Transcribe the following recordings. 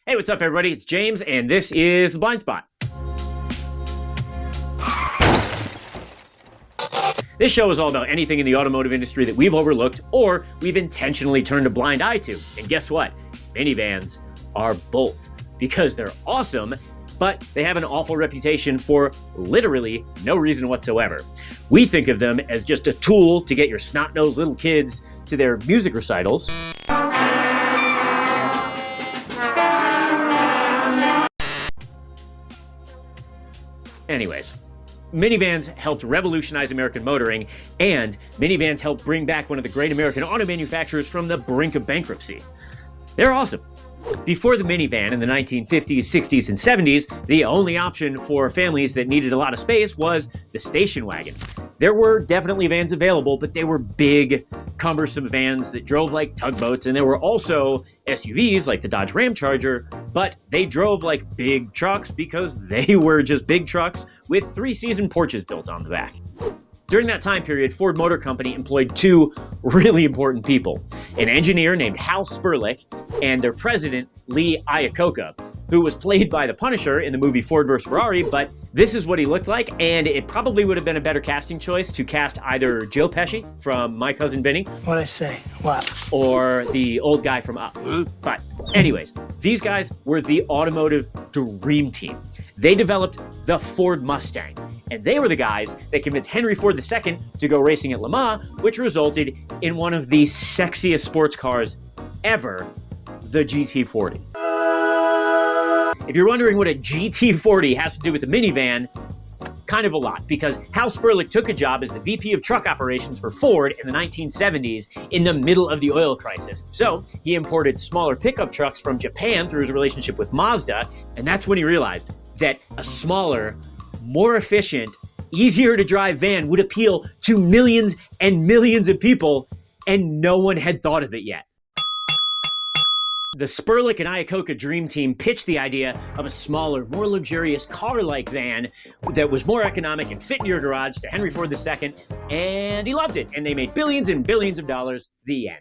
Hey, what's up, everybody? It's James, and this is The Blind Spot. This show is all about anything in the automotive industry that we've overlooked or we've intentionally turned a blind eye to. And guess what? Minivans are both, because they're awesome, but they have an awful reputation for literally no reason whatsoever. We think of them as just a tool to get your snot-nosed little kids to their music recitals. Anyways, minivans helped revolutionize American motoring, and minivans helped bring back one of the great American auto manufacturers from the brink of bankruptcy. They're awesome. Before the minivan in the 1950s, 60s, and 70s, the only option for families that needed a lot of space was the station wagon. There were definitely vans available, but they were big, cumbersome vans that drove like tugboats, and there were also SUVs like the Dodge Ram Charger, but they drove like big trucks because they were just big trucks with 3-season porches built on the back. During that time period, Ford Motor Company employed two really important people, an engineer named Hal Sperlich and their president, Lee Iacocca, who was played by the Punisher in the movie Ford vs. Ferrari, but this is what he looked like, and it probably would have been a better casting choice to cast either Joe Pesci from My Cousin Vinny. What'd I say? What? Or the old guy from Up. But anyways, these guys were the automotive dream team. They developed the Ford Mustang, and they were the guys that convinced Henry Ford II to go racing at Le Mans, which resulted in one of the sexiest sports cars ever, the GT40. If you're wondering what a GT40 has to do with the minivan, kind of a lot, because Hal Sperlich took a job as the VP of truck operations for Ford in the 1970s in the middle of the oil crisis. So he imported smaller pickup trucks from Japan through his relationship with Mazda, and that's when he realized that a smaller, more efficient, easier to drive van would appeal to millions and millions of people, and no one had thought of it yet. The Sperlich and Iacocca dream team pitched the idea of a smaller, more luxurious car-like van that was more economic and fit in your garage to Henry Ford II, and he loved it, and they made billions and billions of dollars. The end.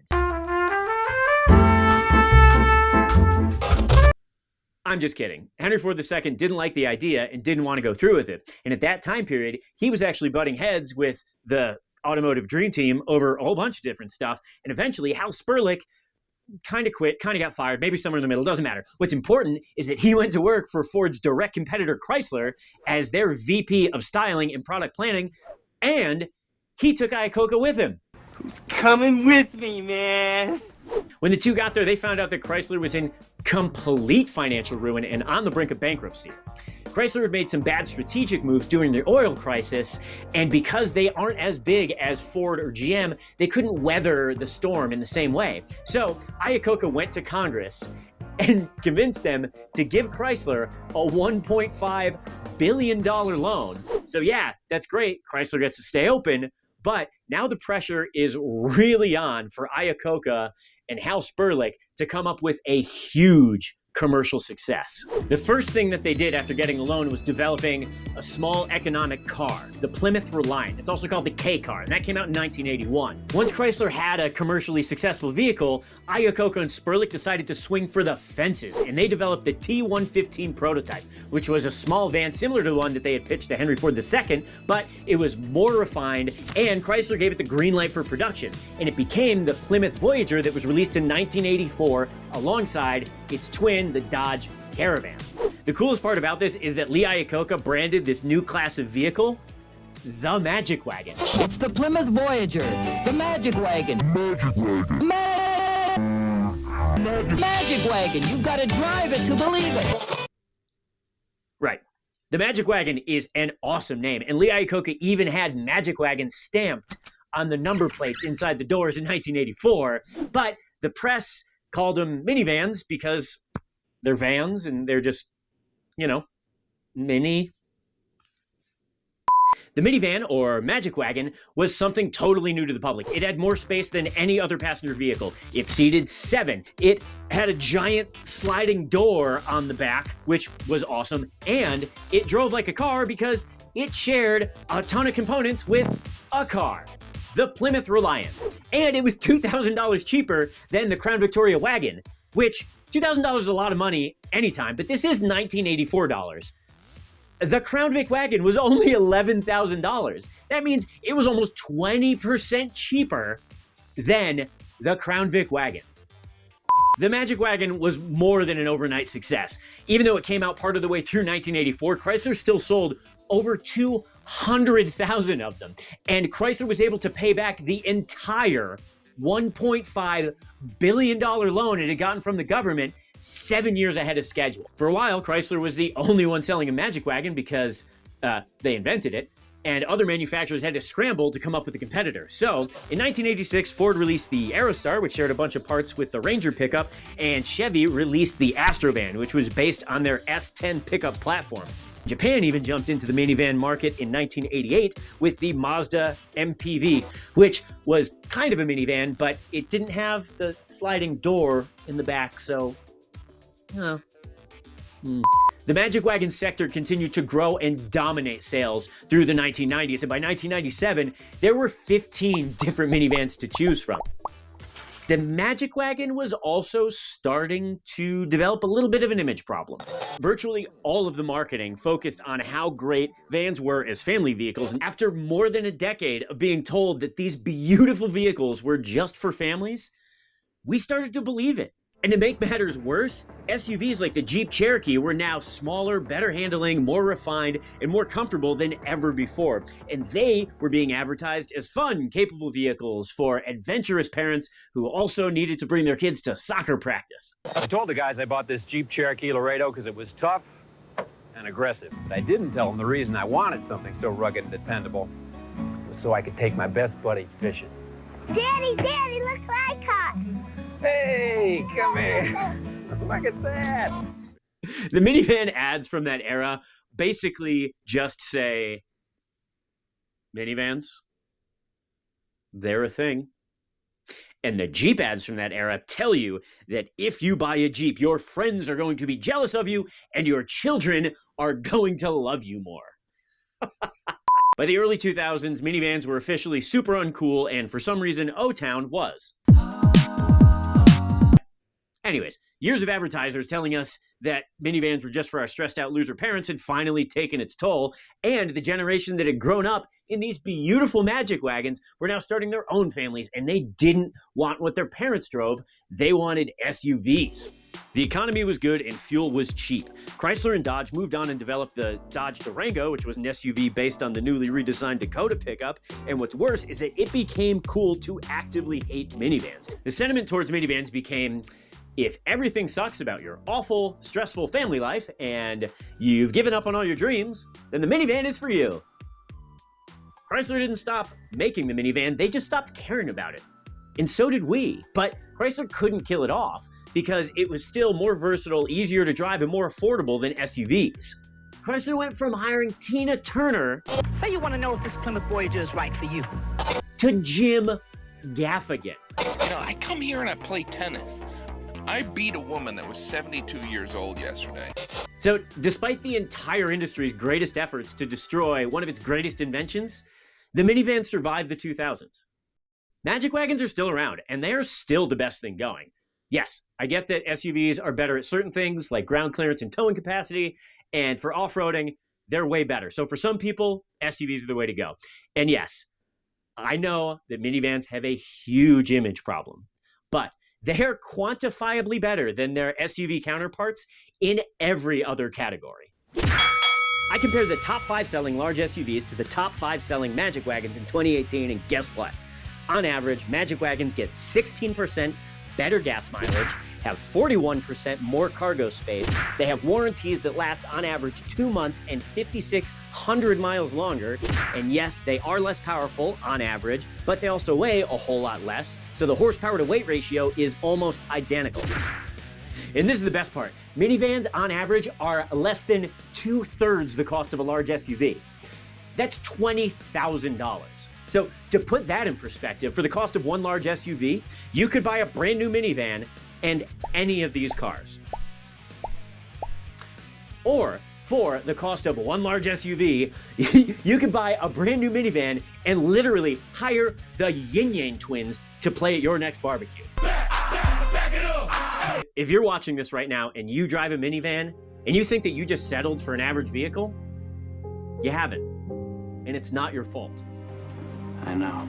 I'm just kidding. Henry Ford II didn't like the idea and didn't want to go through with it. And at that time period, he was actually butting heads with the automotive dream team over a whole bunch of different stuff. And eventually, Hal Sperlich kind of quit, kind of got fired, maybe somewhere in the middle, doesn't matter. What's important is that he went to work for Ford's direct competitor, Chrysler, as their VP of styling and product planning, and he took Iacocca with him. Who's coming with me, man? When the two got there, they found out that Chrysler was in complete financial ruin and on the brink of bankruptcy. Chrysler had made some bad strategic moves during the oil crisis, and because they aren't as big as Ford or GM, they couldn't weather the storm in the same way. So Iacocca went to Congress and convinced them to give Chrysler a $1.5 billion loan. So yeah, that's great. Chrysler gets to stay open, but now the pressure is really on for Iacocca and Hal Sperlich to come up with a huge commercial success. The first thing that they did after getting a loan was developing a small economic car, the Plymouth Reliant. It's also called the K car, and that came out in 1981. Once Chrysler had a commercially successful vehicle, Iacocca and Sperlich decided to swing for the fences, and they developed the T115 prototype, which was a small van similar to the one that they had pitched to Henry Ford II, but it was more refined, and Chrysler gave it the green light for production, and it became the Plymouth Voyager that was released in 1984 alongside its twin, the Dodge Caravan. The coolest part about this is that Lee Iacocca branded this new class of vehicle the Magic Wagon. It's the Plymouth Voyager, the Magic Wagon. Magic Wagon. Magic Wagon. You've got to drive it to believe it. Right. The Magic Wagon is an awesome name, and Lee Iacocca even had Magic Wagon stamped on the number plates inside the doors in 1984, but the press called them minivans because they're vans and they're just, you know, mini. The minivan, or Magic Wagon, was something totally new to the public. It had more space than any other passenger vehicle. It seated 7. It had a giant sliding door on the back, which was awesome, and it drove like a car because it shared a ton of components with a car, the Plymouth Reliant. And it was $2,000 cheaper than the Crown Victoria wagon, which $2,000 is a lot of money, anytime, but this is 1984 dollars. The Crown Vic wagon was only $11,000. That means it was almost 20% cheaper than the Crown Vic wagon. The Magic Wagon was more than an overnight success. Even though it came out part of the way through 1984, Chrysler still sold over 200,000 of them. And Chrysler was able to pay back the entire $1.5 billion loan it had gotten from the government 7 years ahead of schedule. For a while, Chrysler was the only one selling a Magic Wagon because they invented it, and other manufacturers had to scramble to come up with a competitor. So, in 1986, Ford released the Aerostar, which shared a bunch of parts with the Ranger pickup, and Chevy released the Astrovan, which was based on their S10 pickup platform. Japan even jumped into the minivan market in 1988 with the Mazda MPV, which was kind of a minivan, but it didn't have the sliding door in the back, so... The Magic Wagon sector continued to grow and dominate sales through the 1990s, and by 1997, there were 15 different minivans to choose from. The Magic Wagon was also starting to develop a little bit of an image problem. Virtually all of the marketing focused on how great vans were as family vehicles, and after more than a decade of being told that these beautiful vehicles were just for families, we started to believe it. And to make matters worse, SUVs like the Jeep Cherokee were now smaller, better handling, more refined, and more comfortable than ever before. And they were being advertised as fun, capable vehicles for adventurous parents who also needed to bring their kids to soccer practice. I told the guys I bought this Jeep Cherokee Laredo because it was tough and aggressive. But I didn't tell them the reason I wanted something so rugged and dependable was so I could take my best buddy fishing. Daddy, look what I caught. Hey, come here. Look at that. The minivan ads from that era basically just say, minivans, they're a thing. And the Jeep ads from that era tell you that if you buy a Jeep, your friends are going to be jealous of you and your children are going to love you more. By the early 2000s, minivans were officially super uncool, and for some reason, O-Town was. Anyways, years of advertisers telling us that minivans were just for our stressed out loser parents had finally taken its toll, and the generation that had grown up in these beautiful Magic Wagons were now starting their own families, and they didn't want what their parents drove. They wanted SUVs. The economy was good and fuel was cheap. Chrysler and Dodge moved on and developed the Dodge Durango, which was an SUV based on the newly redesigned Dakota pickup. And what's worse is that it became cool to actively hate minivans. The sentiment towards minivans became, if everything sucks about your awful, stressful family life and you've given up on all your dreams, then the minivan is for you. Chrysler didn't stop making the minivan, they just stopped caring about it. And so did we. But Chrysler couldn't kill it off because it was still more versatile, easier to drive, and more affordable than SUVs. Chrysler went from hiring Tina Turner... Say you want to know if this Plymouth Voyager is right for you. ...to Jim Gaffigan. You know, I come here and I play tennis. I beat a woman that was 72 years old yesterday. So, despite the entire industry's greatest efforts to destroy one of its greatest inventions, the minivan survived the 2000s. Magic Wagons are still around, and they are still the best thing going. Yes, I get that SUVs are better at certain things like ground clearance and towing capacity, and for off-roading, they're way better. So for some people, SUVs are the way to go. And yes, I know that minivans have a huge image problem, but they're quantifiably better than their SUV counterparts in every other category. I compared the top 5 selling large SUVs to the top 5 selling Magic Wagons in 2018, and guess what? On average, Magic Wagons get 16% better gas mileage, have 41% more cargo space, they have warranties that last on average 2 months and 5,600 miles longer, and yes, they are less powerful on average, but they also weigh a whole lot less, so the horsepower to weight ratio is almost identical. And this is the best part. Minivans on average are less than 2/3 the cost of a large SUV. That's $20,000. So to put that in perspective, for the cost of one large SUV, you could buy a brand new minivan and any of these cars. Or for the cost of one large SUV, you could buy a brand new minivan and literally hire the Yin Yang twins to play at your next barbecue. if you're watching this right now and you drive a minivan and you think that you just settled for an average vehicle, you haven't. And it's not your fault. I know.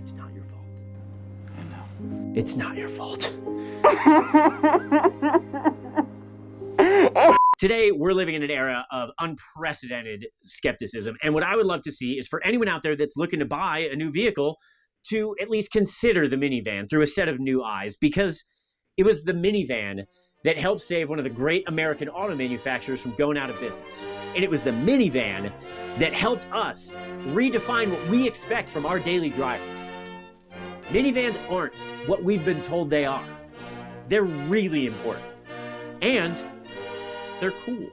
It's not your fault. I know. It's not your fault. Today, we're living in an era of unprecedented skepticism. And what I would love to see is for anyone out there that's looking to buy a new vehicle to at least consider the minivan through a set of new eyes, because it was the minivan that helped save one of the great American auto manufacturers from going out of business. And it was the minivan that helped us redefine what we expect from our daily drivers. Minivans aren't what we've been told they are. They're really important. And they're cool.